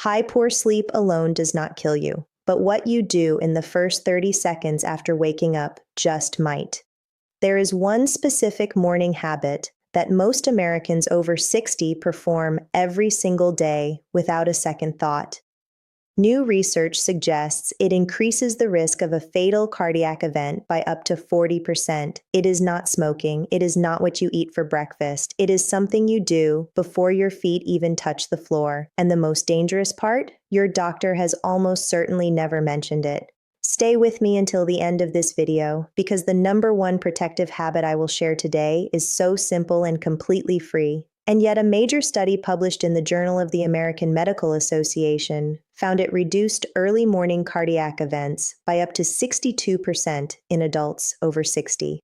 Poor sleep alone does not kill you, but what you do in the first 30 seconds after waking up just might. There is one specific morning habit that most Americans over 60 perform every single day without a second thought. New research suggests it increases the risk of a fatal cardiac event by up to 40%. It is not smoking. It is not what you eat for breakfast. It is something you do before your feet even touch the floor. And the most dangerous part? Your doctor has almost certainly never mentioned it. Stay with me until the end of this video, because the number one protective habit I will share today is so simple and completely free. And yet a major study published in the Journal of the American Medical Association found it reduced early morning cardiac events by up to 62% in adults over 60.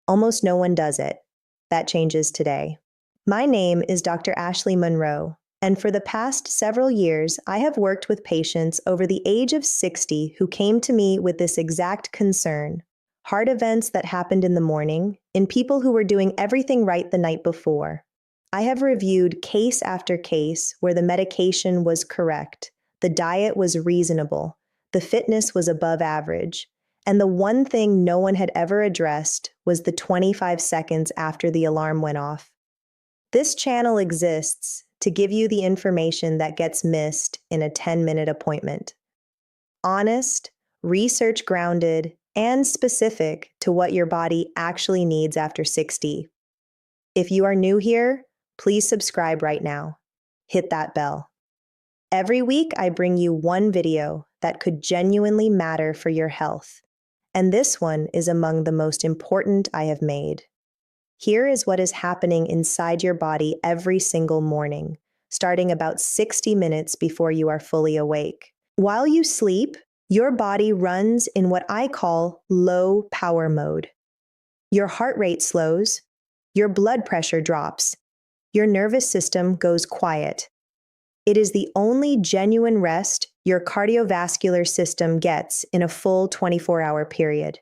Almost no one does it. That changes today. My name is Dr. Ashley Monroe, and for the past several years, I have worked with patients over the age of 60 who came to me with this exact concern: heart events that happened in the morning in people who were doing everything right the night before. I have reviewed case after case where the medication was correct, the diet was reasonable, the fitness was above average, and the one thing no one had ever addressed was the 25 seconds after the alarm went off. This channel exists to give you the information that gets missed in a 10-minute appointment. Honest, research-grounded, and specific to what your body actually needs after 60. If you are new here, please subscribe right now. Hit that bell. Every week, I bring you one video that could genuinely matter for your health, and this one is among the most important I have made. Here is what is happening inside your body every single morning, starting about 60 minutes before you are fully awake. While you sleep, your body runs in what I call low power mode. Your heart rate slows, your blood pressure drops, your nervous system goes quiet. It is the only genuine rest your cardiovascular system gets in a full 24-hour period.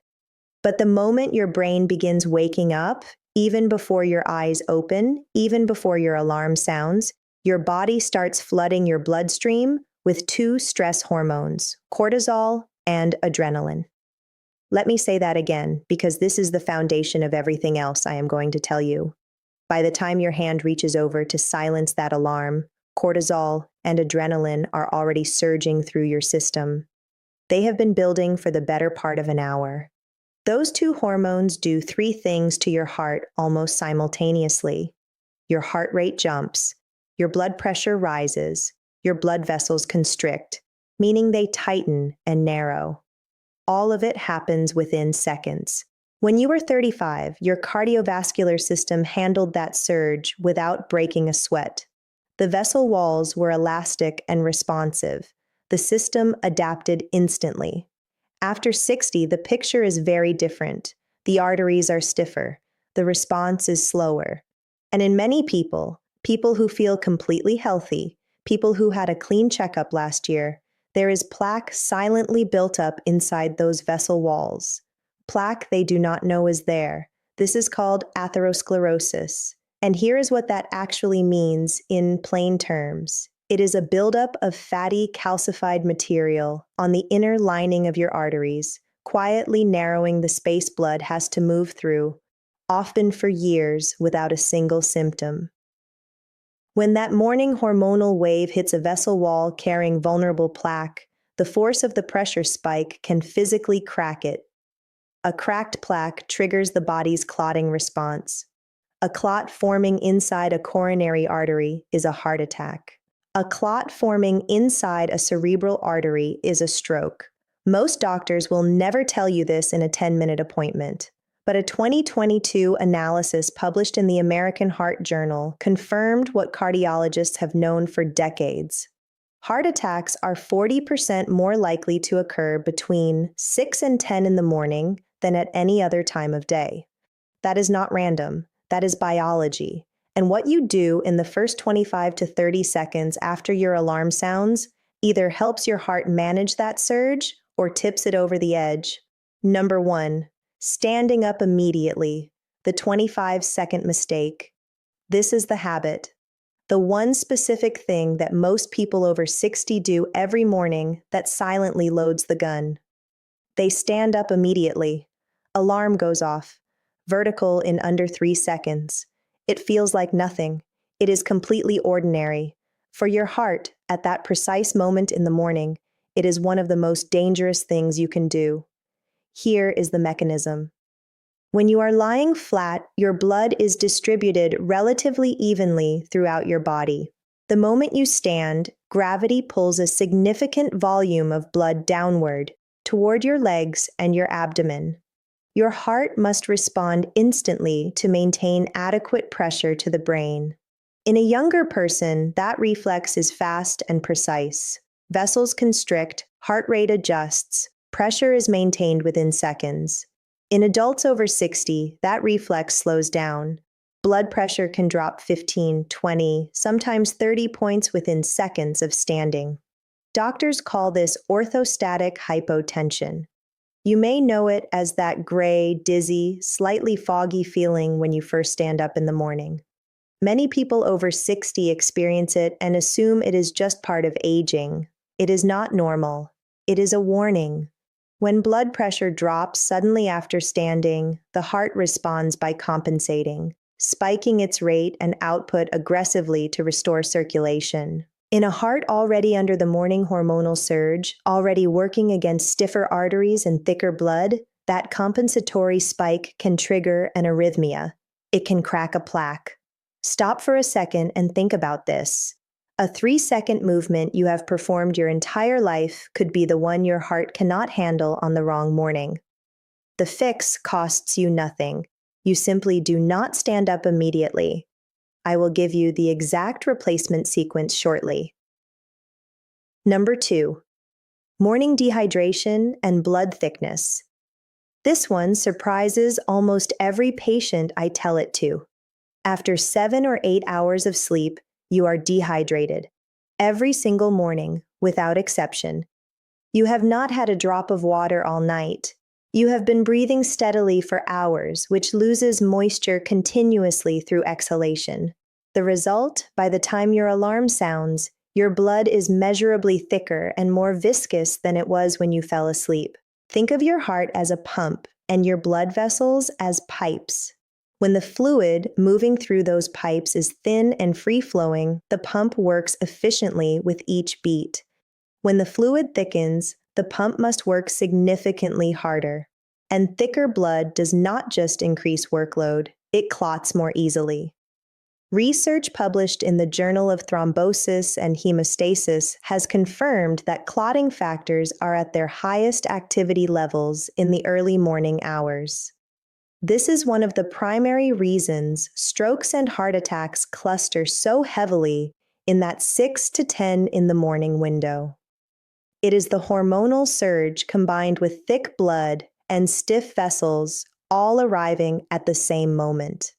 But the moment your brain begins waking up, even before your eyes open, even before your alarm sounds, your body starts flooding your bloodstream with two stress hormones, cortisol and adrenaline. Let me say that again, because this is the foundation of everything else I am going to tell you. By the time your hand reaches over to silence that alarm, cortisol and adrenaline are already surging through your system. They have been building for the better part of an hour. Those two hormones do three things to your heart almost simultaneously. Your heart rate jumps, your blood pressure rises, your blood vessels constrict, meaning they tighten and narrow. All of it happens within seconds. When you were 35, your cardiovascular system handled that surge without breaking a sweat. The vessel walls were elastic and responsive. The system adapted instantly. After 60, the picture is very different. The arteries are stiffer. The response is slower. And in many people who feel completely healthy, people who had a clean checkup last year, there is plaque silently built up inside those vessel walls. Plaque they do not know is there. This is called atherosclerosis. And here is what that actually means in plain terms. It is a buildup of fatty calcified material on the inner lining of your arteries, quietly narrowing the space blood has to move through, often for years without a single symptom. When that morning hormonal wave hits a vessel wall carrying vulnerable plaque, the force of the pressure spike can physically crack it. A cracked plaque triggers the body's clotting response. A clot forming inside a coronary artery is a heart attack. A clot forming inside a cerebral artery is a stroke. Most doctors will never tell you this in a 10-minute appointment. But a 2022 analysis published in the American Heart Journal confirmed what cardiologists have known for decades. Heart attacks are 40% more likely to occur between 6 and 10 in the morning than at any other time of day. That is not random. That is biology. And what you do in the first 25 to 30 seconds after your alarm sounds either helps your heart manage that surge or tips it over the edge. Number 1, standing up immediately, the 25-second mistake. This is the habit. The one specific thing that most people over 60 do every morning that silently loads the gun. They stand up immediately. Alarm goes off. Vertical in under 3 seconds. It feels like nothing. It is completely ordinary. For your heart, at that precise moment in the morning, it is one of the most dangerous things you can do. Here is the mechanism. When you are lying flat, your blood is distributed relatively evenly throughout your body. The moment you stand, gravity pulls a significant volume of blood downward, toward your legs and your abdomen. Your heart must respond instantly to maintain adequate pressure to the brain. In a younger person, that reflex is fast and precise. Vessels constrict, heart rate adjusts, pressure is maintained within seconds. In adults over 60, that reflex slows down. Blood pressure can drop 15, 20, sometimes 30 points within seconds of standing. Doctors call this orthostatic hypotension. You may know it as that gray, dizzy, slightly foggy feeling when you first stand up in the morning. Many people over 60 experience it and assume it is just part of aging. It is not normal. It is a warning. When blood pressure drops suddenly after standing, the heart responds by compensating, spiking its rate and output aggressively to restore circulation. In a heart already under the morning hormonal surge, already working against stiffer arteries and thicker blood, that compensatory spike can trigger an arrhythmia. It can crack a plaque. Stop for a second and think about this. A 3-second movement you have performed your entire life could be the one your heart cannot handle on the wrong morning. The fix costs you nothing. You simply do not stand up immediately. I will give you the exact replacement sequence shortly. Number 2. Morning dehydration and blood thickness. This one surprises almost every patient I tell it to. After 7 or 8 hours of sleep, you are dehydrated. Every single morning, without exception. You have not had a drop of water all night. You have been breathing steadily for hours, which loses moisture continuously through exhalation. The result, by the time your alarm sounds, your blood is measurably thicker and more viscous than it was when you fell asleep. Think of your heart as a pump and your blood vessels as pipes. When the fluid moving through those pipes is thin and free-flowing, the pump works efficiently with each beat. When the fluid thickens, the pump must work significantly harder. And thicker blood does not just increase workload, it clots more easily. Research published in the Journal of Thrombosis and Hemostasis has confirmed that clotting factors are at their highest activity levels in the early morning hours. This is one of the primary reasons strokes and heart attacks cluster so heavily in that 6 to 10 in the morning window. It is the hormonal surge combined with thick blood and stiff vessels all arriving at the same moment.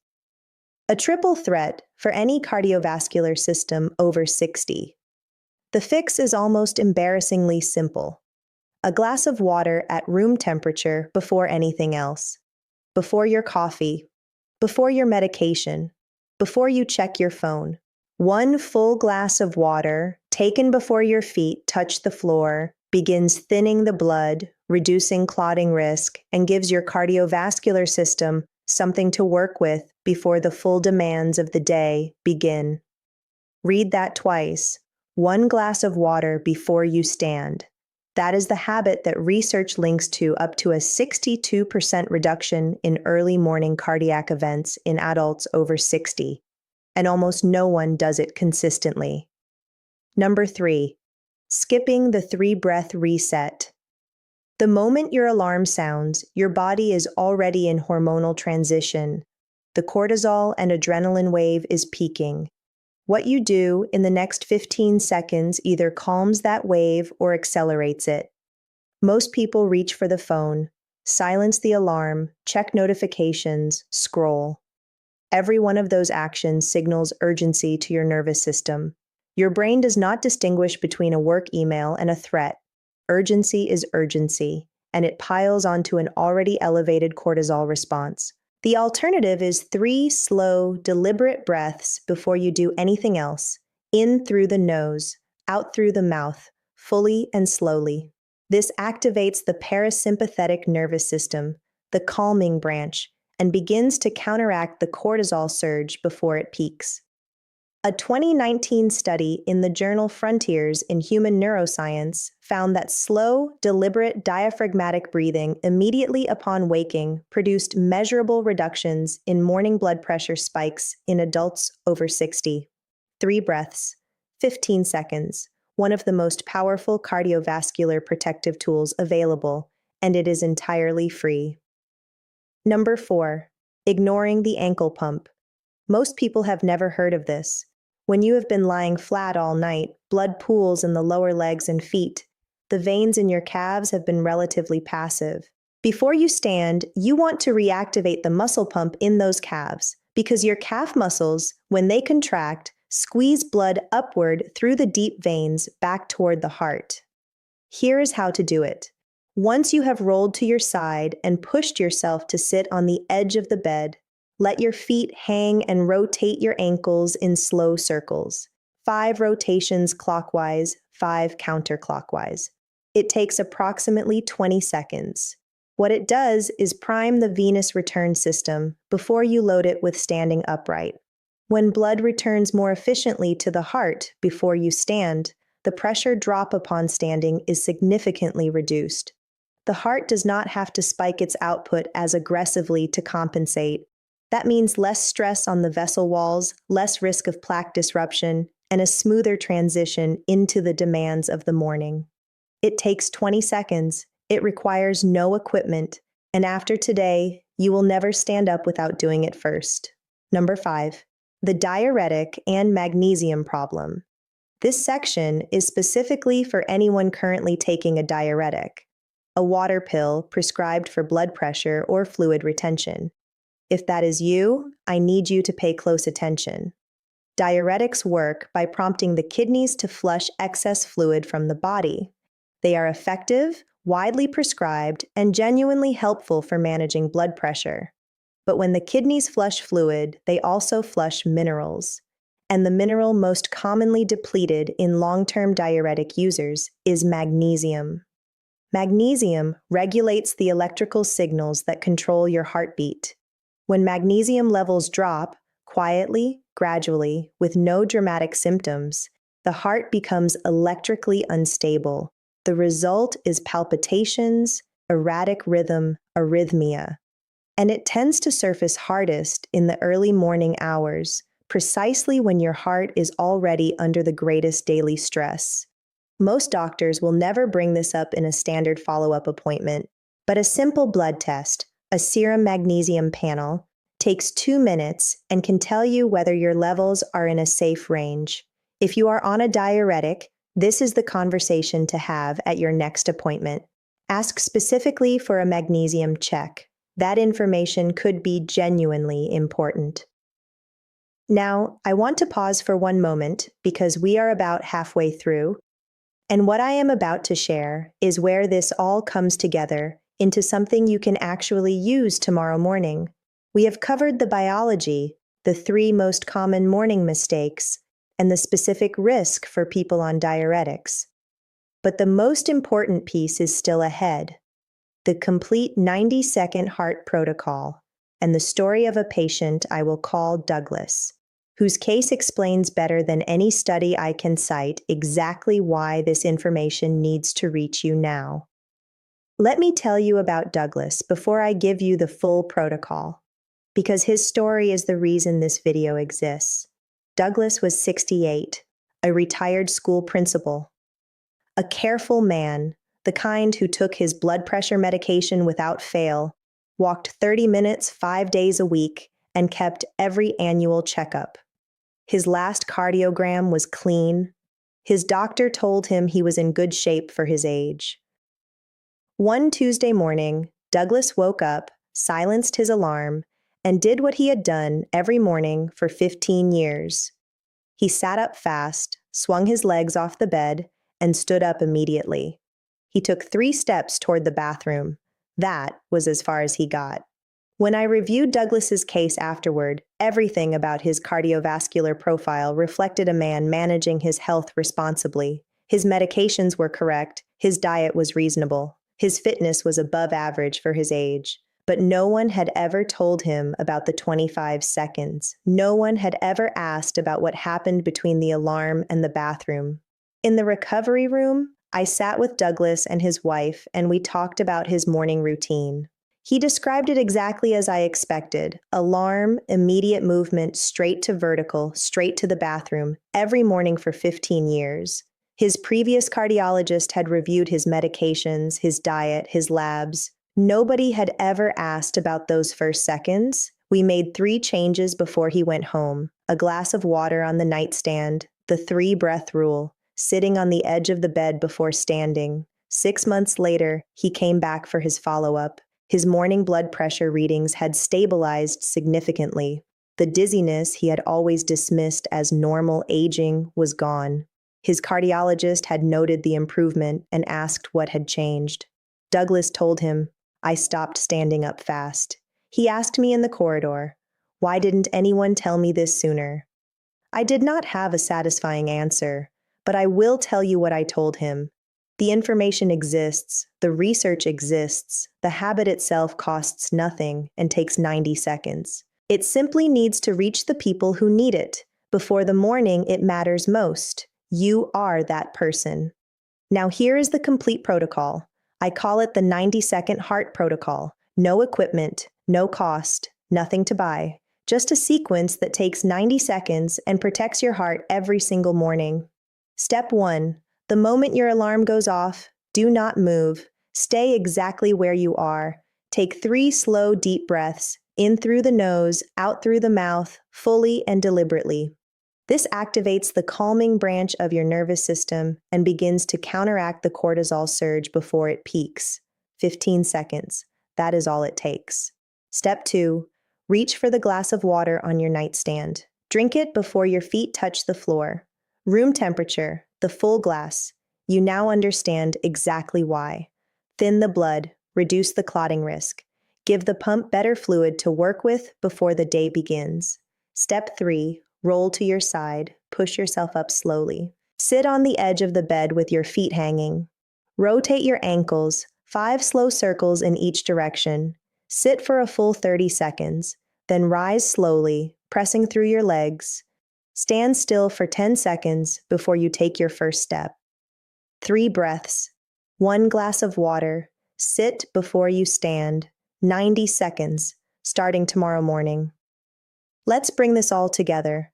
A triple threat for any cardiovascular system over 60. The fix is almost embarrassingly simple. A glass of water at room temperature before anything else. Before your coffee, before your medication, before you check your phone. 1 full glass of water, taken before your feet touch the floor, begins thinning the blood, reducing clotting risk, and gives your cardiovascular system something to work with before the full demands of the day begin. Read that twice. 1 glass of water before you stand. That is the habit that research links to up to a 62% reduction in early morning cardiac events in adults over 60, and almost no one does it consistently. Number 3, skipping the 3-breath reset. The moment your alarm sounds, your body is already in hormonal transition. The cortisol and adrenaline wave is peaking. What you do in the next 15 seconds either calms that wave or accelerates it. Most people reach for the phone, silence the alarm, check notifications, scroll. Every one of those actions signals urgency to your nervous system. Your brain does not distinguish between a work email and a threat. Urgency is urgency, and it piles onto an already elevated cortisol response. The alternative is 3 slow, deliberate breaths before you do anything else. In through the nose, out through the mouth, fully and slowly. This activates the parasympathetic nervous system, the calming branch, and begins to counteract the cortisol surge before it peaks. A 2019 study in the journal Frontiers in Human Neuroscience found that slow, deliberate diaphragmatic breathing immediately upon waking produced measurable reductions in morning blood pressure spikes in adults over 60. 3 breaths, 15 seconds, one of the most powerful cardiovascular protective tools available, and it is entirely free. Number 4. Ignoring the ankle pump. Most people have never heard of this. When you have been lying flat all night, blood pools in the lower legs and feet. The veins in your calves have been relatively passive. Before you stand, you want to reactivate the muscle pump in those calves, because your calf muscles, when they contract, squeeze blood upward through the deep veins back toward the heart. Here is how to do it. Once you have rolled to your side and pushed yourself to sit on the edge of the bed, let your feet hang and rotate your ankles in slow circles. 5 rotations clockwise, 5 counterclockwise. It takes approximately 20 seconds. What it does is prime the venous return system before you load it with standing upright. When blood returns more efficiently to the heart before you stand, the pressure drop upon standing is significantly reduced. The heart does not have to spike its output as aggressively to compensate. That means less stress on the vessel walls, less risk of plaque disruption, and a smoother transition into the demands of the morning. It takes 20 seconds, it requires no equipment, and after today, you will never stand up without doing it first. Number 5. The diuretic and magnesium problem. This section is specifically for anyone currently taking a diuretic, a water pill prescribed for blood pressure or fluid retention. If that is you, I need you to pay close attention. Diuretics work by prompting the kidneys to flush excess fluid from the body. They are effective, widely prescribed, and genuinely helpful for managing blood pressure. But when the kidneys flush fluid, they also flush minerals. And the mineral most commonly depleted in long-term diuretic users is magnesium. Magnesium regulates the electrical signals that control your heartbeat. When magnesium levels drop, quietly, gradually, with no dramatic symptoms, the heart becomes electrically unstable. The result is palpitations, erratic rhythm, arrhythmia. And it tends to surface hardest in the early morning hours, precisely when your heart is already under the greatest daily stress. Most doctors will never bring this up in a standard follow-up appointment, but a simple blood test, a serum magnesium panel, takes 2 minutes and can tell you whether your levels are in a safe range. If you are on a diuretic, this is the conversation to have at your next appointment. Ask specifically for a magnesium check. That information could be genuinely important. Now, I want to pause for one moment because we are about halfway through, and what I am about to share is where this all comes together into something you can actually use tomorrow morning. We have covered the biology, the 3 most common morning mistakes, and the specific risk for people on diuretics. But the most important piece is still ahead. The complete 90-second heart protocol, and the story of a patient I will call Douglas, whose case explains better than any study I can cite exactly why this information needs to reach you now. Let me tell you about Douglas before I give you the full protocol, because his story is the reason this video exists. Douglas was 68, a retired school principal, a careful man, the kind who took his blood pressure medication without fail, walked 30 minutes 5 days a week, and kept every annual checkup. His last cardiogram was clean. His doctor told him he was in good shape for his age. One Tuesday morning, Douglas woke up, silenced his alarm, and did what he had done every morning for 15 years. He sat up fast, swung his legs off the bed, and stood up immediately. He took 3 steps toward the bathroom. That was as far as he got. When I reviewed Douglas's case afterward, everything about his cardiovascular profile reflected a man managing his health responsibly. His medications were correct, his diet was reasonable, his fitness was above average for his age. But no one had ever told him about the 25 seconds. No one had ever asked about what happened between the alarm and the bathroom. In the recovery room, I sat with Douglas and his wife, and we talked about his morning routine. He described it exactly as I expected. Alarm, immediate movement, straight to vertical, straight to the bathroom, every morning for 15 years. His previous cardiologist had reviewed his medications, his diet, his labs. Nobody had ever asked about those first seconds. We made 3 changes before he went home: a glass of water on the nightstand, the 3-breath rule, sitting on the edge of the bed before standing. 6 months later, he came back for his follow-up. His morning blood pressure readings had stabilized significantly. The dizziness he had always dismissed as normal aging was gone. His cardiologist had noted the improvement and asked what had changed. Douglas told him, "I stopped standing up fast." He asked me in the corridor, "Why didn't anyone tell me this sooner?" I did not have a satisfying answer, but I will tell you what I told him. The information exists, the research exists, the habit itself costs nothing and takes 90 seconds. It simply needs to reach the people who need it. Before the morning, it matters most. You are that person. Now here is the complete protocol. I call it the 90-second heart protocol. No equipment, no cost, nothing to buy. Just a sequence that takes 90 seconds and protects your heart every single morning. Step 1. The moment your alarm goes off, do not move. Stay exactly where you are. Take 3 slow, deep breaths, in through the nose, out through the mouth, fully and deliberately. This activates the calming branch of your nervous system and begins to counteract the cortisol surge before it peaks. 15 seconds. That is all it takes. Step 2. Reach for the glass of water on your nightstand. Drink it before your feet touch the floor. Room temperature, the full glass. You now understand exactly why. Thin the blood, reduce the clotting risk. Give the pump better fluid to work with before the day begins. Step 3. Roll to your side, push yourself up slowly. Sit on the edge of the bed with your feet hanging. Rotate your ankles, 5 slow circles in each direction. Sit for a full 30 seconds, then rise slowly, pressing through your legs. Stand still for 10 seconds before you take your first step. 3 breaths, 1 glass of water. Sit before you stand. 90 seconds, starting tomorrow morning. Let's bring this all together.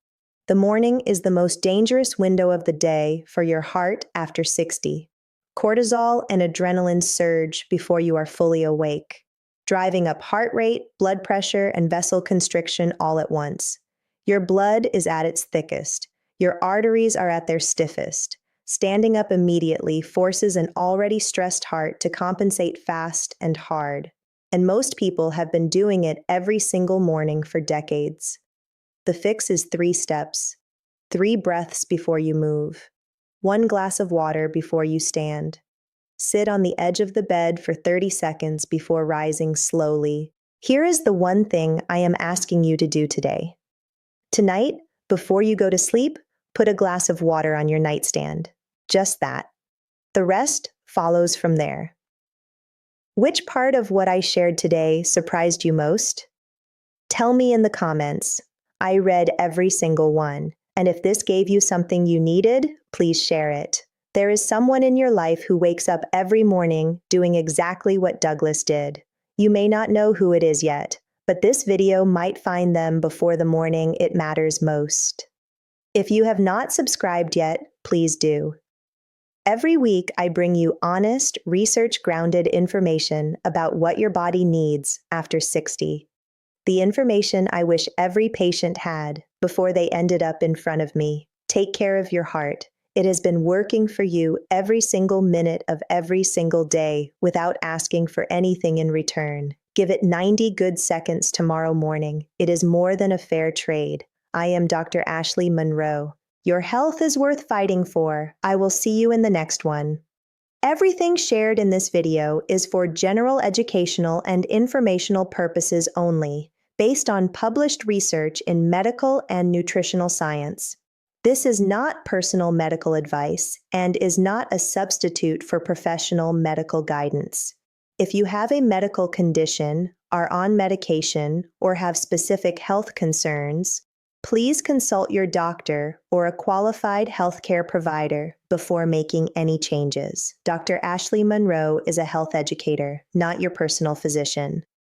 The morning is the most dangerous window of the day for your heart after 60. Cortisol and adrenaline surge before you are fully awake, driving up heart rate, blood pressure, and vessel constriction all at once. Your blood is at its thickest. Your arteries are at their stiffest. Standing up immediately forces an already stressed heart to compensate fast and hard. And most people have been doing it every single morning for decades. The fix is 3 steps. 3 breaths before you move. 1 glass of water before you stand. Sit on the edge of the bed for 30 seconds before rising slowly. Here is the one thing I am asking you to do today. Tonight, before you go to sleep, put a glass of water on your nightstand. Just that. The rest follows from there. Which part of what I shared today surprised you most? Tell me in the comments. I read every single one, and if this gave you something you needed, please share it. There is someone in your life who wakes up every morning doing exactly what Douglas did. You may not know who it is yet, but this video might find them before the morning it matters most. If you have not subscribed yet, please do. Every week, I bring you honest, research-grounded information about what your body needs after 60. The information I wish every patient had before they ended up in front of me. Take care of your heart. It has been working for you every single minute of every single day without asking for anything in return. Give it 90 good seconds tomorrow morning. It is more than a fair trade. I am Dr. Ashley Monroe. Your health is worth fighting for. I will see you in the next one. Everything shared in this video is for general educational and informational purposes only, based on published research in medical and nutritional science. This is not personal medical advice and is not a substitute for professional medical guidance. If you have a medical condition, are on medication, or have specific health concerns, please consult your doctor or a qualified healthcare provider before making any changes. Dr. Ashley Monroe is a health educator, not your personal physician.